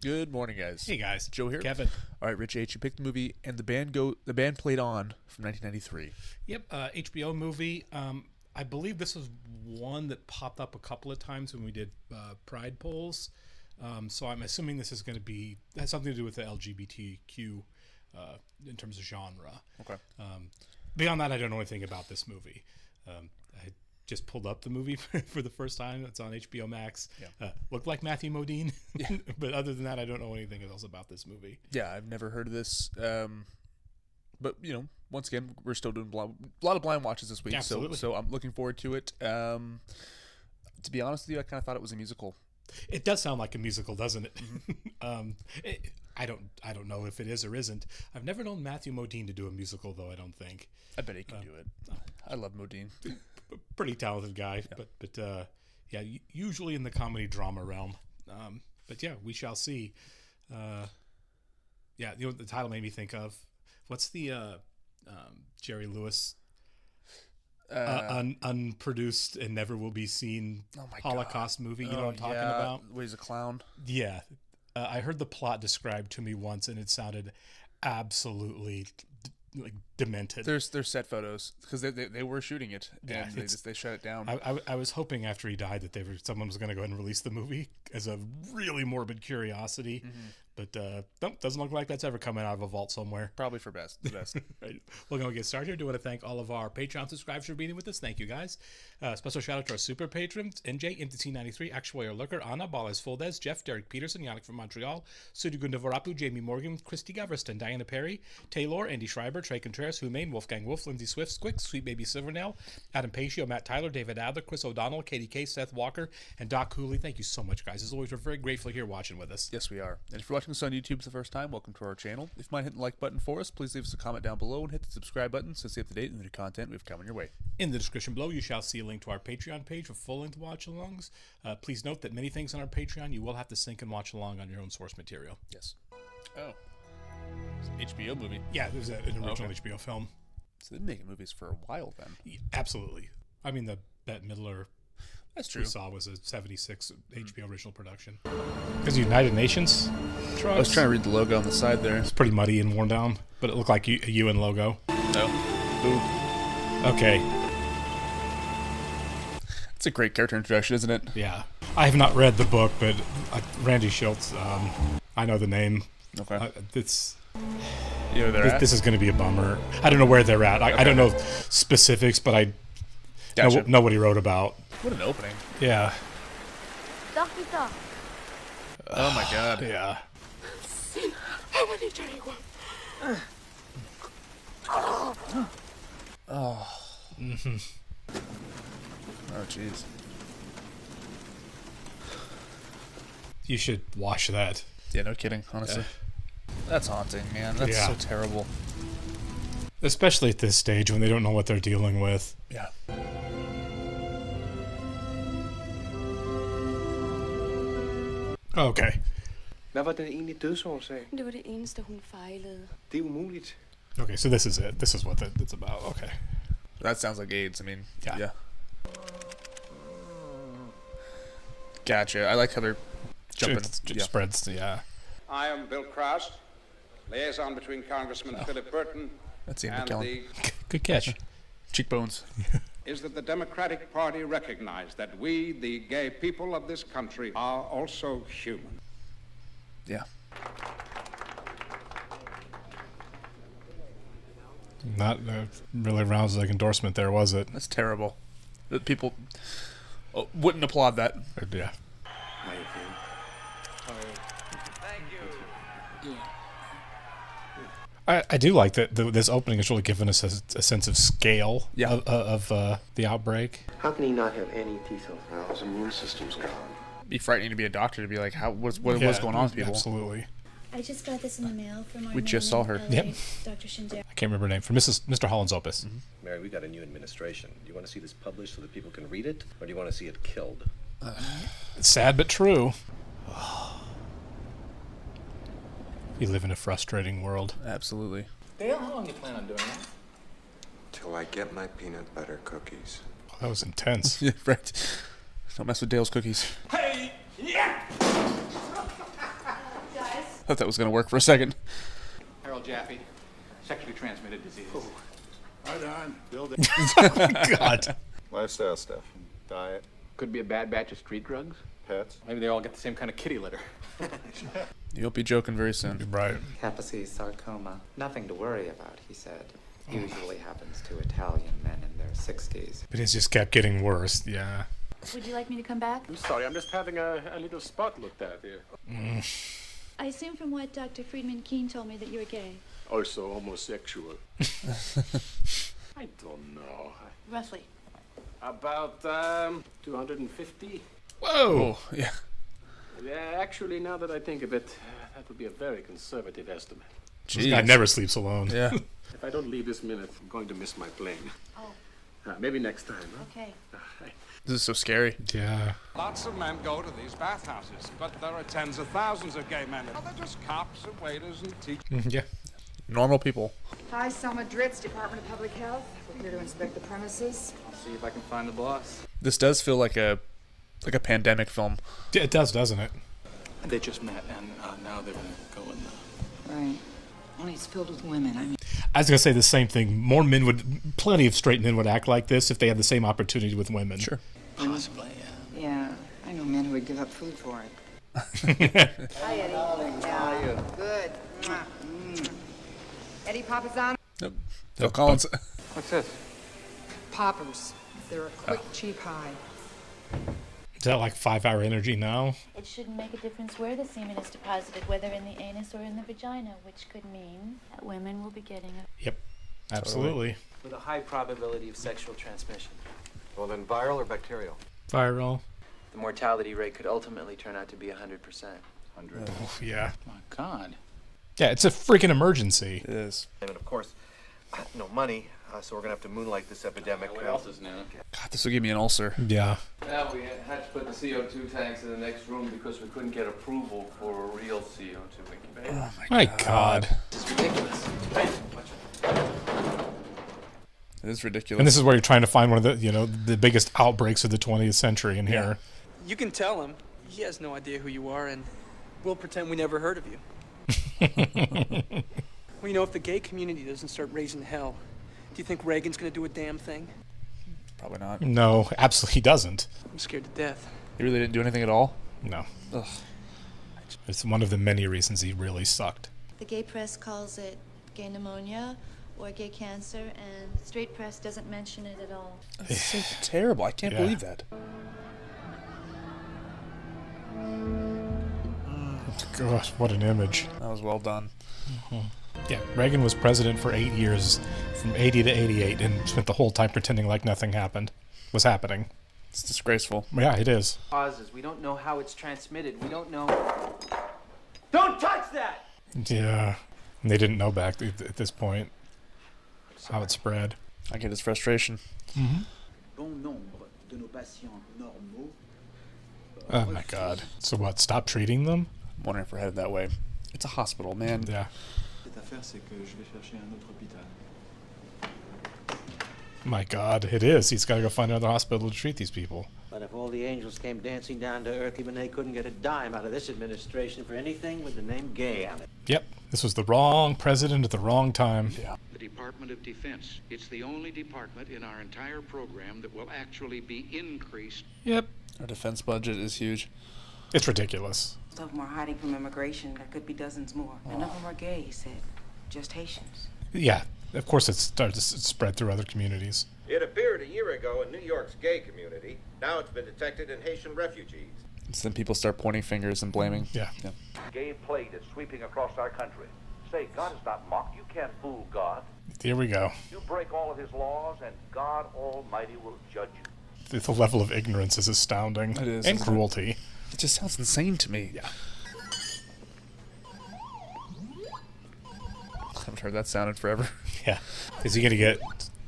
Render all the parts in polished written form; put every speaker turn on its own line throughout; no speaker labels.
Good morning, guys.
Hey guys,
Joe here.
Kevin.
All right, Rich H. You picked the movie, and the band played on from 1993.
Yep, HBO movie. I believe this was one that popped up a couple of times when we did Pride polls. So I'm assuming this is going to has something to do with the LGBTQ in terms of genre.
Okay.
Beyond that, I don't know anything about this movie. I just pulled up the movie for the first time. It's on HBO Max.
Yeah.
Looked like Matthew Modine,
Yeah.
but other than that, I don't know anything else about this movie.
Yeah, I've never heard of this. But once again, we're still doing a lot of blind watches this week.
Absolutely.
So I'm looking forward to it. To be honest with you, I kind of thought it was a musical.
It does sound like a musical, doesn't it?
Mm-hmm.
I don't know if it is or isn't. I've never known Matthew Modine to do a musical, though. I don't think.
I bet he can do it. I love Modine.
Pretty talented guy,
Yeah.
but usually in the comedy drama realm. But yeah, we shall see. The title made me think of what's the Jerry Lewis unproduced and never will be seen Holocaust movie. You know what I'm talking about?
Where he's a clown.
Yeah. I heard the plot described to me once, and it sounded absolutely demented.
There's set photos because they were shooting it.
Yeah,
and they shut it down.
I was hoping after he died that someone was going to go ahead and release the movie as a really morbid curiosity. Mm-hmm. But nope, doesn't look like that's ever coming out of a vault somewhere.
Probably for the best.
Right. We're going to get started here. I do want to thank all of our Patreon subscribers for being with us. Thank you, guys. Special shout out to our super patrons: NJ, MTC93, Actuator Lurker, Anna, Ballas Fuldez, Jeff, Derek Peterson, Yannick from Montreal, Sudugunda Varapu, Jamie Morgan, Christy Gaverston, Diana Perry, Taylor, Andy Schreiber, Trey Contreras, Humain, Wolfgang Wolf, Lindsay Swift, Squick, Sweet Baby Silvernail, Adam Pacio, Matt Tyler, David Adler, Chris O'Donnell, Katie K, Seth Walker, and Doc Cooley. Thank you so much, guys. As always, we're very grateful here watching with us.
Yes, we are. And if you're watching this on YouTube for the first time, welcome to our channel. If you mind hitting the like button for us, please leave us a comment down below and hit the subscribe button so stay up to date with the new content we've coming your way.
In the description below, you shall see a link to our Patreon page for full-length watch-alongs. Please note that many things on our Patreon you will have to sync and watch along on your own source material.
Yes. Oh. It's an HBO movie.
Yeah, there's an original HBO film.
So they've been making movies for a while then.
Yeah, absolutely. I mean, the Bette Midler
That's true.
we saw was a 76 HBO original production. Because United Nations trucks.
I was trying to read the logo on the side there.
It's pretty muddy and worn down, but it looked like a UN logo.
Oh.
Okay.
It's a great character introduction, isn't it?
Yeah. I have not read the book, but Randy Schultz, I know the name.
Okay.
It's...
You know where they're at?
This is going to be a bummer. I don't know where they're at. I don't know specifics, but I know what he wrote about.
What an opening.
Yeah.
Oh my god.
Yeah.
Oh. Mm-hmm. Oh jeez.
You should watch that.
Yeah, no kidding, honestly. That's haunting, man. That's so terrible.
Especially at this stage when they don't know what they're dealing with.
Ja.
Okay.
Hvad var den egentlig dødsårsag?
Det var det eneste, hun fejlede.
Det er umuligt.
Okay, so this is it. This is what it's about. Okay.
That sounds like AIDS. I mean,
yeah.
Gotcha. I like how they're jumping.
It spreads, yeah.
I am Bill Cross, liaison between Congressman Philip Burton
That's Ian
and
McKellen.
Good catch.
Cheekbones.
is that the Democratic Party recognize that we, the gay people of this country, are also human.
Yeah.
Not a really rousing endorsement there, was it?
That's terrible. The people wouldn't applaud that.
Yeah. I do like that this opening has really given us a sense of scale of the outbreak.
How can he not have any T cells now? His immune system's gone.
It'd be frightening to be a doctor to be like, what's going on with people?
Absolutely.
I just got this in the mail from our
We just saw her.
LA,
Yep.
Dr. Shinzo.
I can't remember her name. From Mr. Holland's Opus. Mm-hmm.
Mary, we got a new administration. Do you want to see this published so that people can read it, or do you want to see it killed?
It's sad but true. We live in a frustrating world.
Absolutely.
Dale, how long do you plan on doing that?
Till I get my peanut butter cookies.
Oh, that was intense.
Yeah, right. Don't mess with Dale's cookies.
Hey! Yeah!
Thought that was gonna work for a second.
Harold Jaffe, sexually transmitted disease.
Right on. Build it.
God.
Lifestyle stuff. Diet.
Could be a bad batch of street drugs.
Pets.
Maybe they all get the same kind of kitty litter.
You'll be joking very soon.
Right.
Kaposi sarcoma. Nothing to worry about, he said. Usually happens to Italian men in their 60s.
But it just kept getting worse. Yeah.
Would you like me to come back?
I'm sorry, I'm just having a little spot looked at here.
I assume from what Dr. Friedman Keene told me that you're gay.
Also homosexual. I don't know.
Roughly.
About 250.
Whoa.
Oh, yeah.
Yeah, actually, now that I think of it, that would be a very conservative estimate.
This guy never sleeps alone.
Yeah.
If I don't leave this minute, I'm going to miss my plane.
Oh.
Maybe next time, huh?
Okay.
This is so scary.
Yeah.
Lots of men go to these bathhouses, but there are tens of thousands of gay men. They're just cops and waiters and teachers.
Yeah.
Normal people.
Hi, Selma Dritz, Department of Public Health. We're here to inspect the premises.
I'll see if I can find the boss.
This does feel like a pandemic film.
Yeah, it does, doesn't it?
They just met, and now they're going to go in
Right. Only it's filled with women. I mean,
I was gonna say the same thing. More men plenty of straight men would act like this if they had the same opportunity with women.
Sure.
possibly,
yeah. I know men who would give up food for it. Hi, Eddie. How are you? Good. Eddie Papazano.
Nope. Phil Collins.
What's this?
Poppers. They're a quick, cheap high.
Is that like 5-hour energy now?
It shouldn't make a difference where the semen is deposited, whether in the anus or in the vagina, which could mean that women will be getting it.
Yep. Absolutely.
With a high probability of sexual transmission.
Well, then viral or bacterial?
Viral.
The mortality rate could ultimately turn out to be 100%.
100.
Oh, yeah.
My God.
Yeah, it's a freaking emergency.
It is.
And of course, no money, so we're gonna have to moonlight this epidemic.
What else is new?
God, this will give me an ulcer.
Yeah.
Now we had to put the CO2 tanks in the next room because we couldn't get approval for a real CO2 incubator.
Oh
My God.
This is ridiculous.
It is ridiculous.
And this is where you're trying to find one of the biggest outbreaks of the 20th century in here.
You can tell him. He has no idea who you are, and we'll pretend we never heard of you. Well, you know, if the gay community doesn't start raising hell, do you think Reagan's gonna do a damn thing?
Probably not.
No, absolutely doesn't.
I'm scared to death.
He really didn't do anything at all?
No.
Ugh.
It's one of the many reasons he really sucked.
The gay press calls it gay pneumonia or gay cancer, and straight press doesn't mention it at all.
It's so terrible. I can't believe that.
Gosh, what an image.
That was well done.
Yeah, Reagan was president for 8 years, from 80 to 88, and spent the whole time pretending like nothing was happening.
It's disgraceful.
Yeah, it is.
Causes. We don't know how it's transmitted. We don't know.
Don't touch that!
Yeah. And they didn't know back at this point how it spread.
I get his frustration.
Oh my God. So what, stop treating them?
I'm wondering if we're headed that way. It's a hospital, man.
Yeah. My God, it is. He's got to go find another hospital to treat these people.
But if all the angels came dancing down to earth, even they couldn't get a dime out of this administration for anything with the name gay on it.
Yep. This was the wrong president at the wrong time.
Yeah.
The Department of Defense. It's the only department in our entire program that will actually be increased.
Yep.
Our defense budget is huge.
It's ridiculous.
Most of them are hiding from immigration. There could be dozens more. None of them are gay, he said. Just Haitians.
Yeah. Of course, it started to spread through other communities.
It appeared a year ago in New York's gay community. Now it's been detected in Haitian refugees.
So then people start pointing fingers and blaming.
Yeah.
Gay plague is sweeping across our country. Say, God is not mocked. You can't fool God.
Here we go.
You break all of his laws, and God Almighty will judge you.
The level of ignorance is astounding.
It is.
And cruelty.
It just sounds insane to me.
Yeah.
I haven't heard that sound in forever.
Yeah. Is he going to get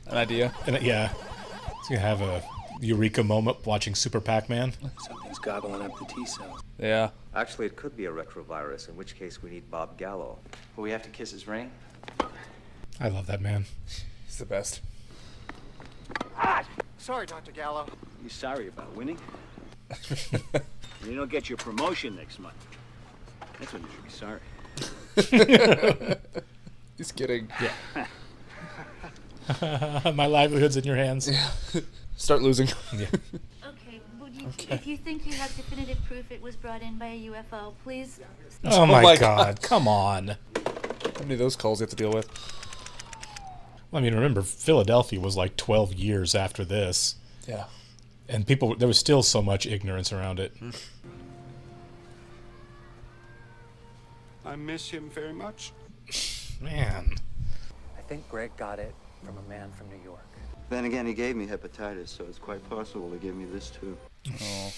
An idea?
yeah. He's going to have a eureka moment watching Super Pac-Man.
Something's gobbling up the T cells.
Yeah.
Actually, it could be a retrovirus, in which case we need Bob Gallo.
Will we have to kiss his ring?
I love that man.
He's the best.
Sorry, Dr. Gallo.
You sorry about winning? When you don't get your promotion next month, that's when you should be sorry.
He's kidding.
Yeah. My livelihood's in your hands.
Yeah. Start losing.
Yeah.
Okay, if you think you have definitive proof it was brought in by a UFO, please.
Oh my God. Come on.
How many of those calls you have to deal with?
Well, I mean, remember, Philadelphia was like 12 years after this.
Yeah.
And there was still so much ignorance around it.
I miss him very much.
Man.
I think Greg got it from a man from New York.
Then again, he gave me hepatitis, so it's quite possible to give me this too.
Oh.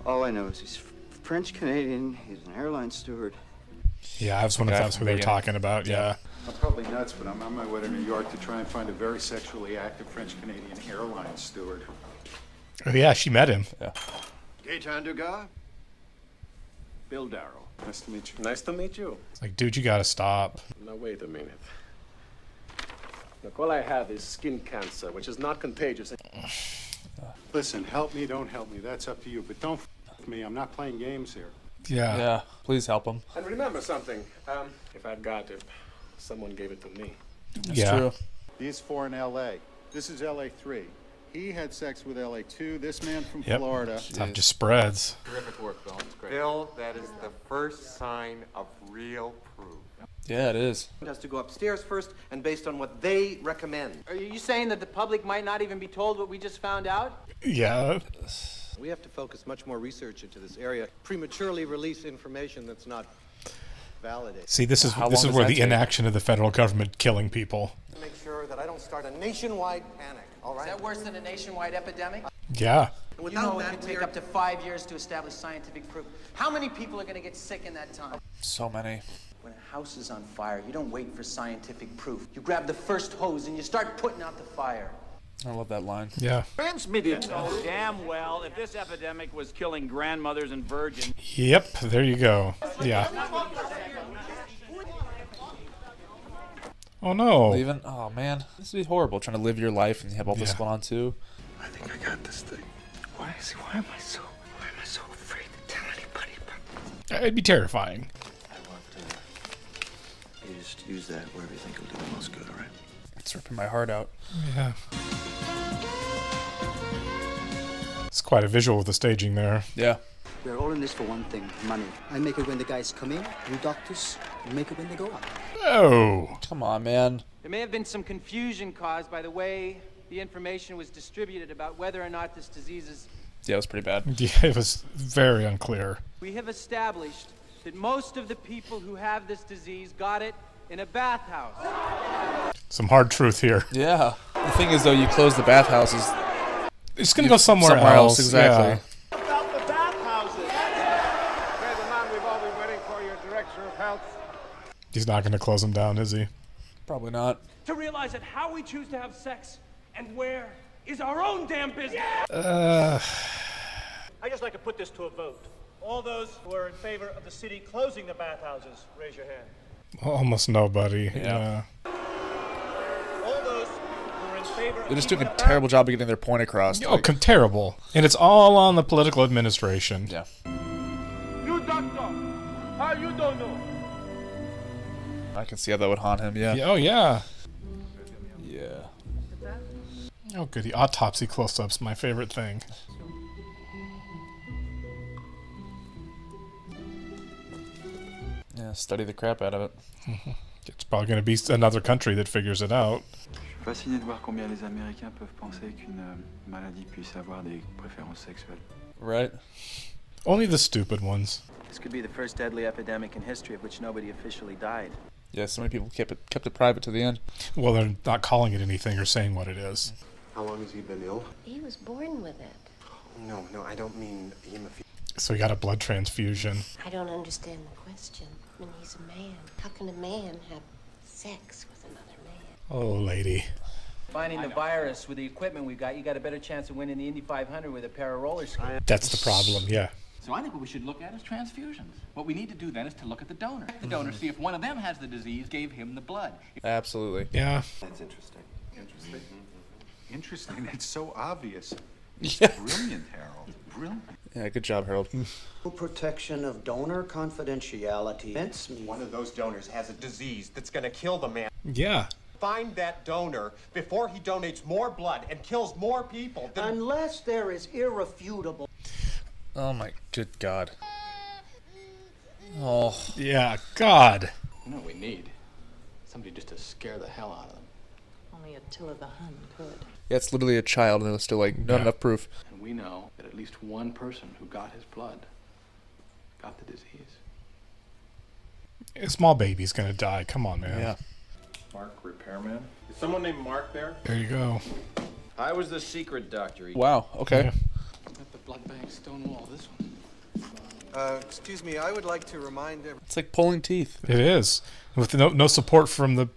All I know is he's French-Canadian, he's an airline steward.
Yeah, I was wondering if that's what they were talking about, yeah.
I'm probably nuts, but I'm on my way to New York to try and find a very sexually active French-Canadian airline steward.
Oh, yeah, she met him.
Yeah.
Gaetan Dugas? Bill Darrow. Nice to meet you.
Nice to meet you.
It's like, dude, you gotta stop.
Now, wait a minute. Look, all I have is skin cancer, which is not contagious.
Listen, help me, don't help me. That's up to you. But don't f with me. I'm not playing games here.
Yeah.
Yeah. Please help him.
And remember something. If I'd got it, someone gave it to me.
That's true.
These four in L.A. This is L.A. 3. He had sex with L.A. 2. This man from Florida.
Stuff just spreads.
Terrific work, Bill. It's great. Bill, that is the first sign of real proof.
Yeah, it is.
It has to go upstairs first and based on what they recommend.
Are you saying that the public might not even be told what we just found out?
Yeah.
We have to focus much more research into this area. Prematurely release information that's not validated.
See, this is where the inaction of the federal government killing people.
Make sure that I don't start a nationwide panic, all right?
Is that worse than a nationwide epidemic?
Yeah.
You know it could take up to 5 years to establish scientific proof. How many people are going to get sick in that time?
So many.
When a house is on fire, you don't wait for scientific proof. You grab the first hose and you start putting out the fire.
I love that line.
Yeah.
Transmitted. So damn well, if this epidemic was killing grandmothers and virgins.
Yep, there you go. Yeah. Oh no.
Leaving? Oh man, this would be horrible. Trying to live your life and you have all this going on too.
I think I got this thing. Why am I so afraid to tell anybody about
It'd be terrifying.
You just use that wherever you think it'll do the most good, all right?
It's ripping my heart out.
Yeah. It's quite a visual with the staging there.
Yeah.
We're all in this for one thing, money. I make it when the guys come in, you doctors, you make it when they go out.
Oh.
Come on, man.
There may have been some confusion caused by the way the information was distributed about whether or not this disease is...
Yeah, it was pretty bad.
Yeah, it was very unclear.
We have established that most of the people who have this disease got it in a bathhouse.
Some hard truth here.
Yeah. The thing is, though, you close the bathhouses.
It's going to go somewhere else.
Exactly.
Yeah.
About the bathhouses. Okay, the man we've all been waiting for, your director of health.
He's not going to close them down, is he?
Probably not.
To realize that how we choose to have sex and where is our own damn business.
Uh.
I'd just like to put this to a vote. All those who are in favor of the city closing the bathhouses, raise your hand.
Almost nobody. Yeah.
All those who are in favor of
They're just doing a terrible job of getting their point across.
Oh, terrible. And it's all on the political administration.
Yeah.
You doctor, how you don't know?
I can see how that would haunt him, yeah.
Oh, yeah.
Yeah.
Oh, good. The autopsy close-up's my favorite thing.
Yeah, study the crap out of it.
It's probably going to be another country that figures it out.
Fasciné de voir combien les Américains peuvent penser qu'une maladie puisse avoir des préférences sexuelles.
Right.
Only the stupid ones.
This could be the first deadly epidemic in history of which nobody officially died.
Yeah, so many people kept it private to the end.
Well, they're not calling it anything or saying what it is.
How long has he been ill?
He was born with it.
No, I don't mean hemophilia.
So he got a blood transfusion.
I don't understand the question. I mean, he's a man. How can a man have sex with another man?
Oh, lady.
Finding the virus with the equipment we've got, you got a better chance of winning the Indy 500 with a pair of roller skates.
That's the problem, yeah.
So I think what we should look at is transfusions. What we need to do then is to look at the donor. The donor, see if one of them has the disease, gave him the blood.
Absolutely.
Yeah.
That's interesting.
Interesting. It's so obvious.
Yeah.
Brilliant, Harold. Brilliant.
Yeah, good job, Harold.
Protection of donor confidentiality.
One of those donors has a disease that's going to kill the man.
Yeah.
Find that donor before he donates more blood and kills more people.
Unless there is irrefutable.
Oh my good God. Oh.
Yeah, God.
You know what we need? Somebody just to scare the hell out of them.
Only Attila the Hun could.
Yeah, it's literally a child, and it's still like not enough proof.
And we know that at least one person who got his blood got the disease.
A small baby's gonna die. Come on, man.
Yeah.
Mark Repairman? Is someone named Mark there?
There you go.
I was the secret doctor.
Wow, okay.
Yeah.
Let the blood bank stonewall this one.
Excuse me, I would like to remind everyone.
It's like pulling teeth.
It is. With no support from the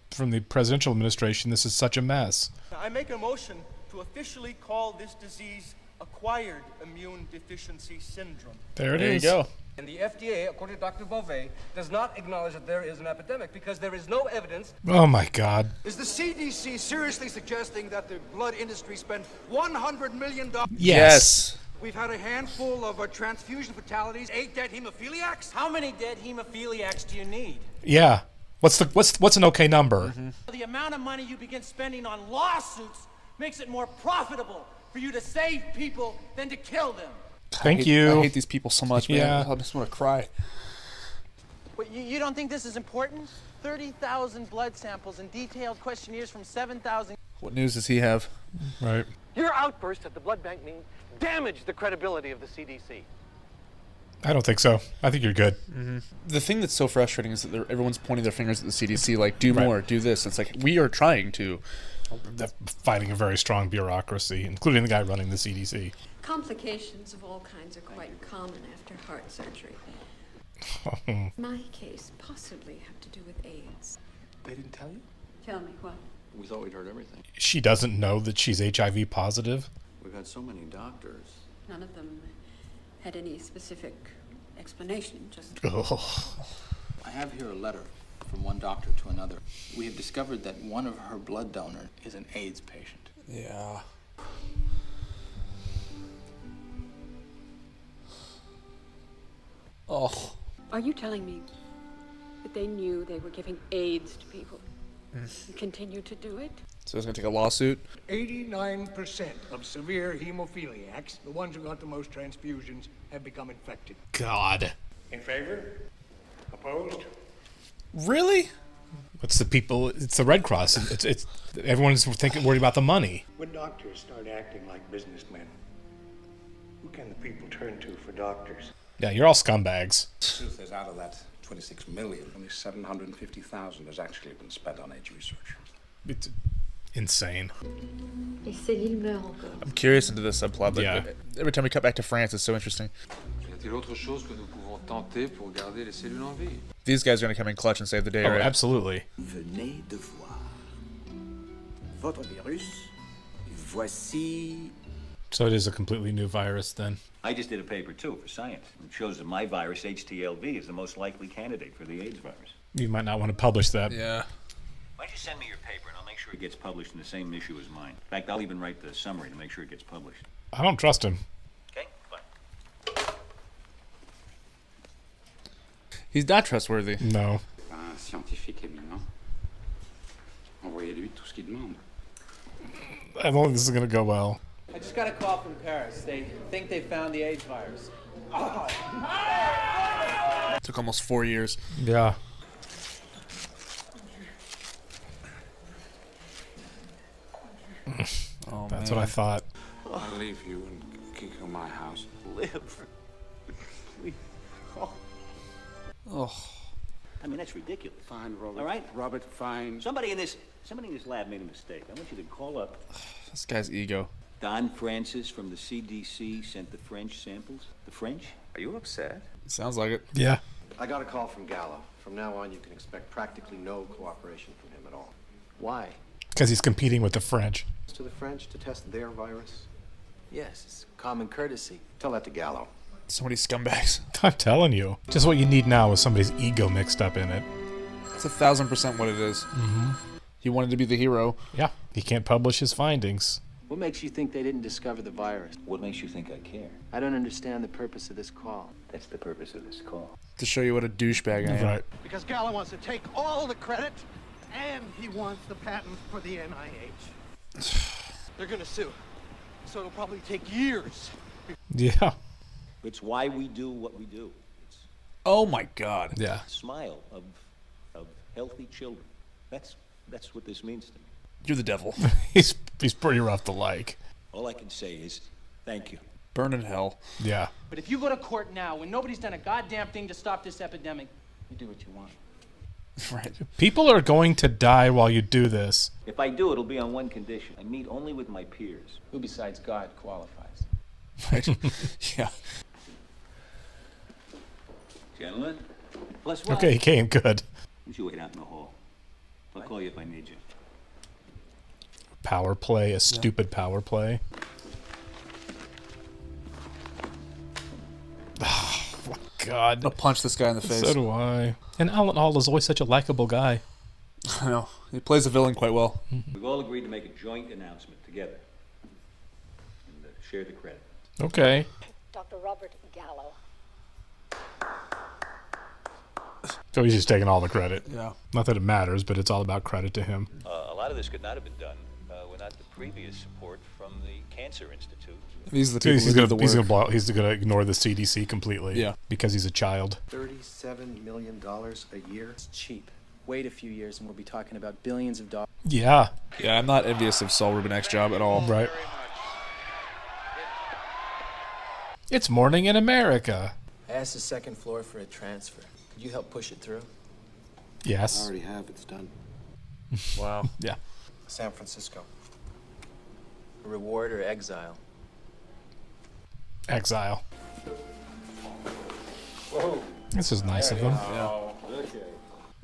presidential administration, this is such a mess.
I make a motion to officially call this disease acquired immune deficiency syndrome.
There it is.
You go.
And the FDA, according to Dr. Beauvais, does not acknowledge that there is an epidemic because there is no evidence.
Oh my God.
Is the CDC seriously suggesting that the blood industry spent $100 million?
Yes.
We've had a handful of transfusion fatalities, 8 dead hemophiliacs.
How many dead hemophiliacs do you need?
Yeah. What's an okay number?
The amount of money you begin spending on lawsuits makes it more profitable for you to save people than to kill them.
Thank you.
I hate these people so much, man.
Yeah.
I just want to cry.
But you don't think this is important? 30,000 blood samples and detailed questionnaires from 7,000.
What news does he have?
Right.
Your outburst at the blood bank meeting damaged the credibility of the CDC.
I don't think so. I think you're good.
The thing that's so frustrating is that everyone's pointing their fingers at the CDC, like, do more, do this. It's like, we are trying to.
They're fighting a very strong bureaucracy, including the guy running the CDC.
Complications of all kinds are quite common after heart surgery. My case possibly have to do with AIDS.
They didn't tell you?
Tell me what?
We thought we'd heard everything.
She doesn't know that she's HIV positive.
We've had so many doctors.
None of them had any specific explanation, just...
I have here a letter from one doctor to another. We have discovered that one of her blood donors is an AIDS patient.
Yeah. Oh.
Are you telling me that they knew they were giving AIDS to people and continue to do it?
So it's going to take a lawsuit?
89% of severe hemophiliacs, the ones who got the most transfusions, have become infected.
God.
In favor? Opposed?
Really? It's the people. It's the Red Cross. It's everyone's worried about the money.
When doctors start acting like businessmen, who can the people turn to for doctors?
Yeah, you're all scumbags.
The truth is, out of that 26 million, only 750,000 has actually been spent on AIDS research.
It's insane.
I'm curious into this subplot, but every time we cut back to France, it's so interesting. These guys are going to come in clutch and save the day, right?
Absolutely.
Venez de voir. Votre virus, voici.
So it is a completely new virus then.
I just did a paper too for Science. It shows that my virus, HTLV, is the most likely candidate for the AIDS virus.
You might not want to publish that.
Yeah.
Why don't you send me your paper and I'll make sure it gets published in the same issue as mine. In fact, I'll even write the summary to make sure it gets published.
I don't trust him.
Okay, fine.
He's not trustworthy.
No.
Un scientifique éminent. Envoyez-lui tout ce qu'il demande.
I don't think this is going to go well.
I just got a call from Paris. They think they found the AIDS virus.
It took almost 4 years.
Yeah.
Oh,
That's
man.
what I thought.
I'll leave you and kick you in my house.
Live.
Oh.
I mean, that's ridiculous.
Fine, Robert.
All right?
Robert, fine.
Somebody in this lab made a mistake. I want you to call up.
This guy's ego.
Don Francis from the CDC sent the French samples. The French?
Are you upset?
Sounds like it.
Yeah.
I got a call from Gallo. From now on, you can expect practically no cooperation from him at all. Why?
Because he's competing with the French.
To the French to test their virus?
Yes, it's common courtesy.
Tell that to Gallo.
So many scumbags.
I'm telling you. Just what you need now is somebody's ego mixed up in it.
It's 1,000% what it is.
Mm-hmm.
He wanted to be the hero.
Yeah. He can't publish his findings.
What makes you think they didn't discover the virus?
What makes you think I care?
I don't understand the purpose of this call.
That's the purpose of this call.
To show you what a douchebag I am.
Right.
Because Gallo wants to take all the credit, and he wants the patent for the NIH. They're gonna sue, so it'll probably take years.
Yeah.
It's why we do what we do. It's
Oh my God.
Yeah.
a smile of healthy children. That's what this means to me.
You're the devil.
He's pretty rough to like.
All I can say is thank you.
Burn in hell.
Yeah.
But if you go to court now, when nobody's done a goddamn thing to stop this epidemic, you do what you want.
Right.
People are going to die while you do this.
If I do, it'll be on one condition. I meet only with my peers.
Who besides God qualifies?
Right. Yeah.
Gentlemen, let's
Okay, he came good.
you wait out in the hall. I'll call you if I need you.
Power play, a stupid power play. Oh, my God.
I'll punch this guy in the face.
So do I. And Alan Hall is always such a likable guy.
I know. He plays the villain quite well.
We've all agreed to make a joint announcement together and share the credit.
Okay.
Dr. Robert Gallo.
So he's just taking all the credit.
Yeah.
Not that it matters, but it's all about credit to him.
A lot of this could not have been done without the previous support from the Cancer Institute.
These are the people who do the work.
He's gonna ignore the CDC completely.
Yeah.
Because he's a child.
$37 million a year.
It's cheap. Wait a few years and we'll be talking about billions of dollars.
Yeah.
Yeah, I'm not envious of Saul Rubinek's job at all.
Right. It's morning in America.
I asked the second floor for a transfer. Could you help push it through?
Yes.
I already have. It's done.
Wow.
Yeah.
San Francisco.
A reward or exile?
Exile.
Whoa.
This is nice of him.
Yeah.
Okay.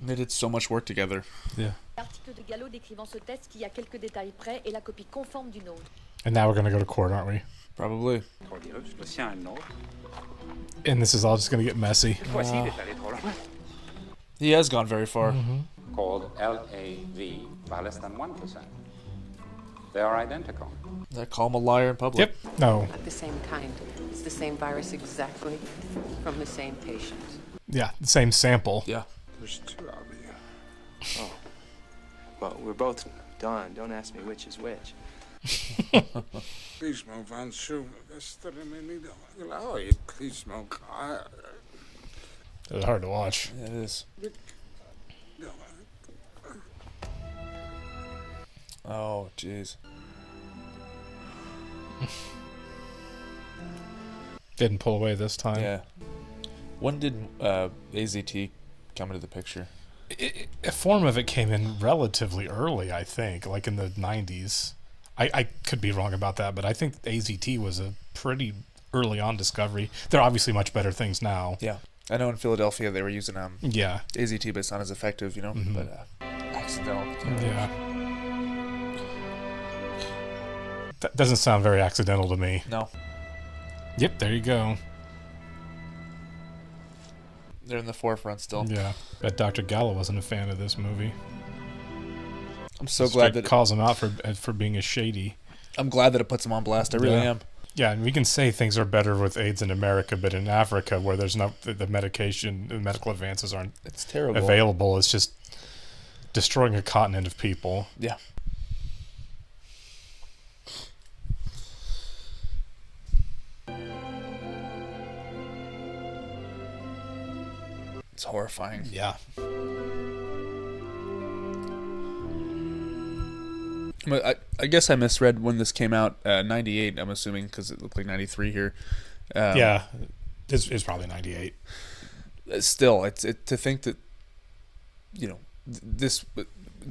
They did so much work together.
Yeah.
L'article de Gallo décrivant ce test qui, à quelques détails près, est la copie conforme du nôtre.
And now we're gonna go to court, aren't we?
Probably.
And this is all just gonna get messy.
He has gone very far.
Called LAV by less than 1%. They are identical.
They call him a liar in public.
Yep. No.
Not the same kind. It's the same virus exactly from the same patient.
Yeah. The same sample.
Yeah.
There's two of you.
Oh. Well, we're both done. Don't ask me which is which.
Please move on, Sue. Please smoke.
It's hard to watch.
Yeah, it is. Oh, jeez.
Didn't pull away this time.
Yeah. When did AZT come into the picture?
A form of it came in relatively early, I think, like in the 90s. I could be wrong about that, but I think AZT was a pretty early on discovery. There are obviously much better things now.
Yeah. I know in Philadelphia they were using
yeah,
AZT, but it's not as effective, you know? But accidental.
Yeah. That doesn't sound very accidental to me.
No.
Yep, there you go.
They're in the forefront still.
Yeah. Bet Dr. Gallo wasn't a fan of this movie.
I'm so glad that
calls him out for being a shady.
I'm glad that it puts him on blast. I really am.
Yeah, and we can say things are better with AIDS in America, but in Africa, where there's not the medication, the medical advances aren't
it's terrible
available. It's just destroying a continent of people.
Yeah. It's horrifying.
Yeah.
I guess I misread when this came out, 98, I'm assuming, because it looked like 93 here.
Yeah, it's probably 98.
Still, to think that, you know, this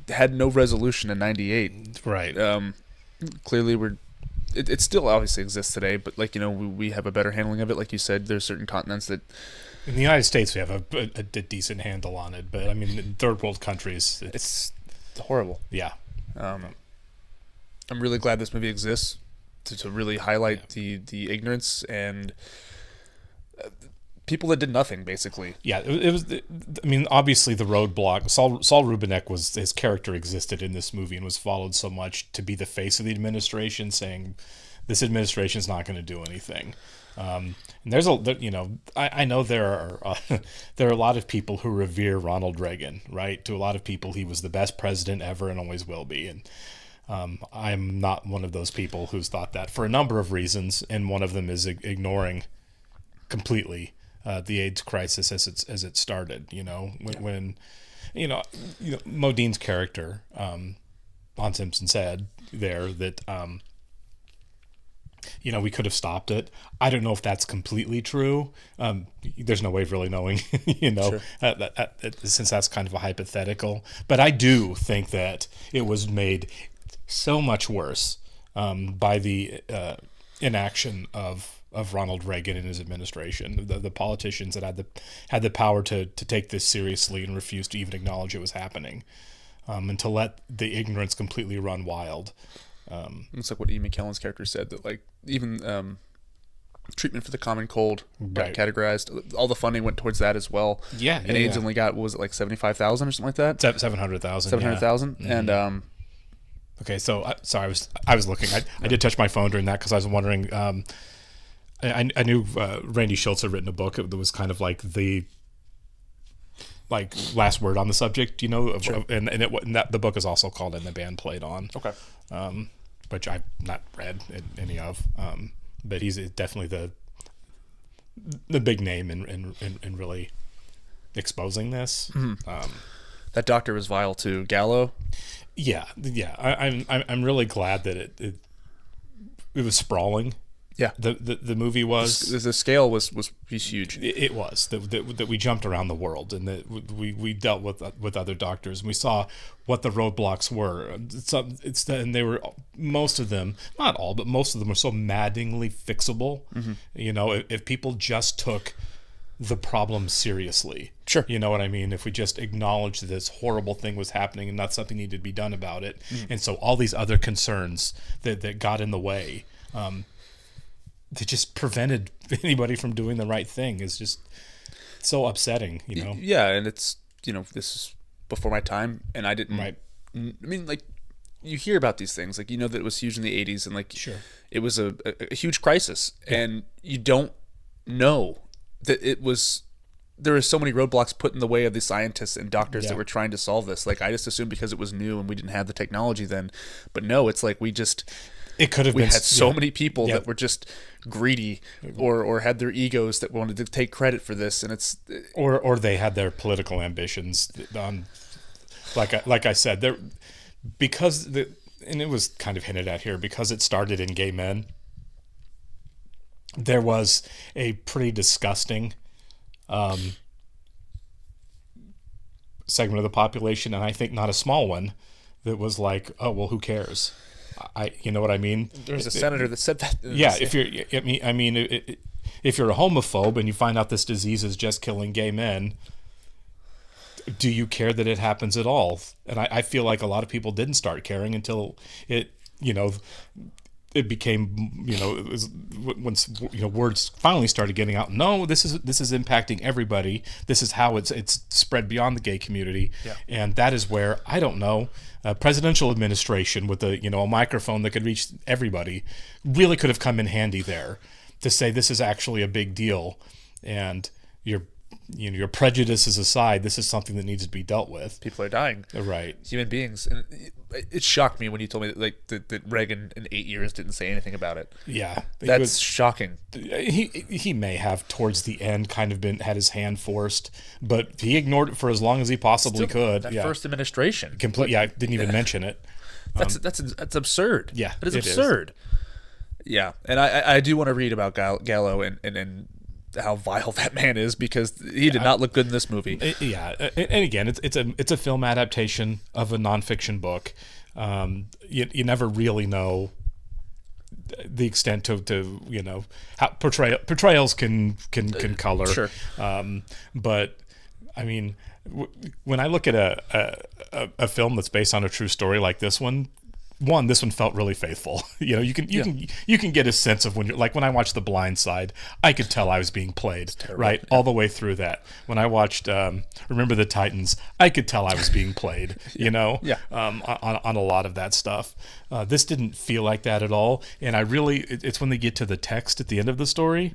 had no resolution in 98.
Right.
Clearly, it still obviously exists today, but, like, you know, we have a better handling of it. Like you said, there's certain continents that...
In the United States, we have a decent handle on it, but, I mean, in third world countries...
It's horrible.
Yeah.
I'm really glad this movie exists to really highlight the ignorance and people that did nothing, basically.
Yeah, it was. I mean, obviously the roadblock. Saul Rubinek his character existed in this movie and was followed so much to be the face of the administration, saying this administration is not going to do anything. And there's I know there are there are a lot of people who revere Ronald Reagan, right? To a lot of people, he was the best president ever and always will be. And I'm not one of those people who's thought that for a number of reasons, and one of them is ignoring completely the AIDS crisis as it started. When Modine's character, Lon Simpson, said there that we could have stopped it. I don't know if that's completely true. There's no way of really knowing,
Sure.
Since that's kind of a hypothetical. But I do think that it was made so much worse by the inaction of Ronald Reagan and his administration. The politicians that had the power to take this seriously and refused to even acknowledge it was happening, and to let the ignorance completely run wild.
It's like what Ian McKellen's character said, that like even treatment for the common cold got
Right.
categorized. All the funding went towards that as well.
Yeah,
and
yeah,
AIDS
yeah.
only got, what was it, like 75,000 or something like that?
700,000.
700,000,
yeah.
and
Okay, so I was looking. I did touch my phone during that because I was wondering. I knew Randy Schultz had written a book that was kind of like the last word on the subject,
Sure.
and the book is also called "And the Band Played On."
Okay.
Which I've not read any of, but he's definitely the big name in really exposing this.
that doctor was vile too, Gallo.
Yeah. I'm really glad that it was sprawling.
Yeah,
the movie was.
The scale was huge.
It was that we jumped around the world, and that we dealt with other doctors, and we saw what the roadblocks were. And they were, most of them, not all, but most of them were so maddeningly fixable. If people just took the problem seriously.
Sure.
You know what I mean? If we just acknowledged this horrible thing was happening and not something needed to be done about it. And so all these other concerns that got in the way, that just prevented anybody from doing the right thing, is just so upsetting,
Yeah, and it's, this is before my time, and I didn't.
Right.
I mean, like, you hear about these things, like, that it was huge in the 80s, and like,
Sure.
it was a huge crisis, and you don't know that there were so many roadblocks put in the way of the scientists and doctors that were trying to solve this. Like, I just assumed because it was new and we didn't have the technology then, but no, it's like
it could have
we
been.
had so many people that were just greedy or had their egos that wanted to take credit for this, and it's
or they had their political ambitions on, like I said, there, because and it was kind of hinted at here, because it started in gay men. There was a pretty disgusting segment of the population, and I think not a small one, that was like, oh well, who cares? You know what I mean?
There's a senator that said that.
Yeah, if you're a homophobe and you find out this disease is just killing gay men, do you care that it happens at all? And I feel like a lot of people didn't start caring until it became, it was once words finally started getting out. No, this is impacting everybody. This is how it's spread beyond the gay community, and that is where, I don't know, presidential administration with a microphone that could reach everybody really could have come in handy there to say this is actually a big deal, and your prejudices aside, this is something that needs to be dealt with.
People are dying,
right?
Human beings, and it shocked me when you told me that Reagan in 8 years didn't say anything about it.
Yeah,
that's shocking.
He may have towards the end kind of had his hand forced, but he ignored it for as long as he possibly could.
That first administration,
I didn't even mention it.
That's absurd.
Yeah,
that is absurd. Yeah, and I do want to read about Gallo and how vile that man is, because he did not look good in this movie.
And again, it's a film adaptation of a nonfiction book. You never really know the extent to how portrayals can color.
Sure.
But I mean, when I look at a film that's based on a true story like this one, this one felt really faithful. You know, you can get a sense of when you're like, when I watched The Blind Side, I could tell I was being played, right? All the way through that. When I watched Remember the Titans, I could tell I was being played, you know, on a lot of that stuff. This didn't feel like that at all. And it's when they get to the text at the end of the story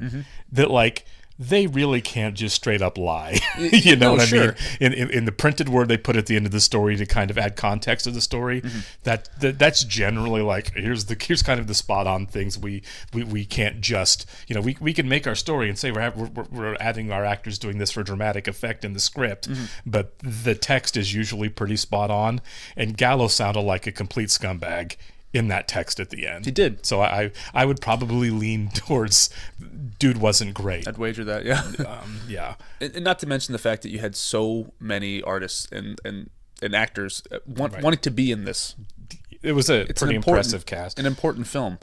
that like, they really can't just straight up lie. You know what I mean? In the printed word they put at the end of the story to kind of add context to the story, that's generally like, here's kind of the spot on things we can't just, you know, we can make our story and say we're adding our actors doing this for dramatic effect in the script, but the text is usually pretty spot on, and Gallo sounded like a complete scumbag in that text at the end.
He did.
So I would probably lean towards dude wasn't great.
I'd wager that, yeah.
Yeah.
And not to mention the fact that you had so many artists and actors wanting to be in this.
It was a pretty impressive cast.
An important film.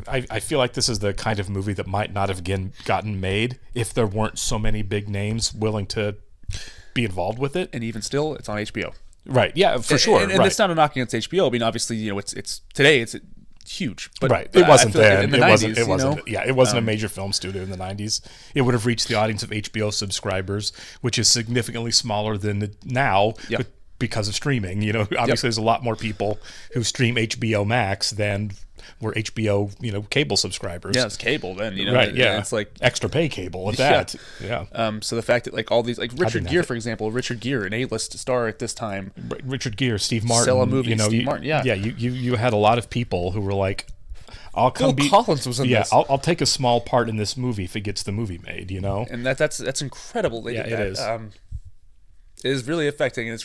I feel like this is the kind of movie that might not have gotten made if there weren't so many big names willing to be involved with it.
And even still, it's on HBO.
Right. Yeah, for sure.
And it's not a knock against HBO. I mean, obviously, you know, it's today it's huge. But
right. It wasn't then.
In the 90s,
it wasn't. Yeah, it wasn't a major film studio in the 90s. It would have reached the audience of HBO subscribers, which is significantly smaller than now.
Yep.
Because of streaming, you know, obviously there's a lot more people who stream HBO Max than were HBO, you know, cable subscribers.
Yeah, it's cable then, you know.
Right, yeah.
It's like
extra pay cable at that. Yeah.
So the fact that like all these, like Richard Gere, for example, Richard Gere, an A-list star at this time.
Richard Gere, Steve Martin.
Sell a movie,
you know,
Steve Martin, yeah.
Yeah, you had a lot of people who were like, I'll come
Phil Collins was in this.
I'll take a small part in this movie if it gets the movie made, you know.
And that's incredible.
Yeah, it is.
It is really affecting. I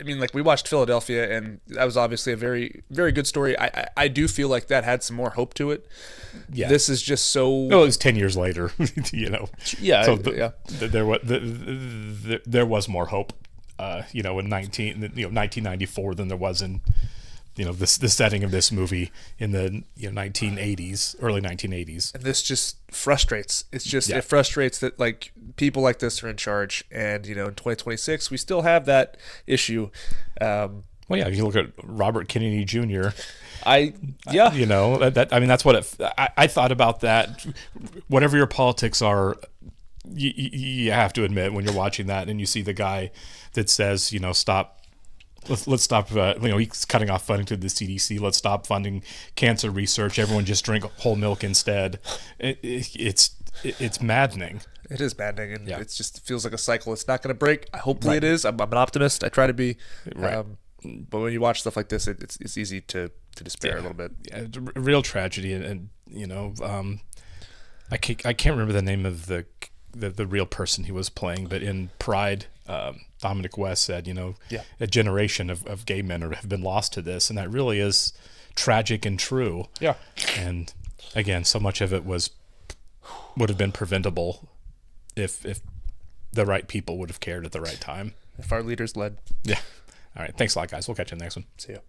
mean, like we watched Philadelphia, and that was obviously a very, very good story. I do feel like that had some more hope to it.
Yeah,
this is just so.
Well, it was 10 years later, you know.
Yeah,
so there was more hope, you know, in 1994 than there was in, you know, the setting of this movie in the 1980s, early 1980s.
And this just frustrates. It's just it frustrates that like people like this are in charge, and you know, in 2026 we still have that issue.
Well, yeah, if you look at Robert Kennedy Jr.
You
know that I mean that's what I thought about that. Whatever your politics are, you have to admit when you're watching that and you see the guy that says, you know, stop. Let's stop. You know, he's cutting off funding to the CDC. Let's stop funding cancer research. Everyone just drink whole milk instead. It's maddening.
It is maddening, and it just feels like a cycle. It's not going to break. Hopefully, it is. I'm an optimist. I try to be.
Right.
But when you watch stuff like this, it's easy to despair a little bit.
Yeah, it's a real tragedy, and you know, I can't remember the name of the real person he was playing, but in Pride. Dominic West said, you know, a generation of gay men have been lost to this, and that really is tragic and true.
Yeah.
And again, so much of it would have been preventable if the right people would have cared at the right time.
If our leaders led.
Yeah. All right. Thanks a lot, guys. We'll catch you in the next one.
See ya.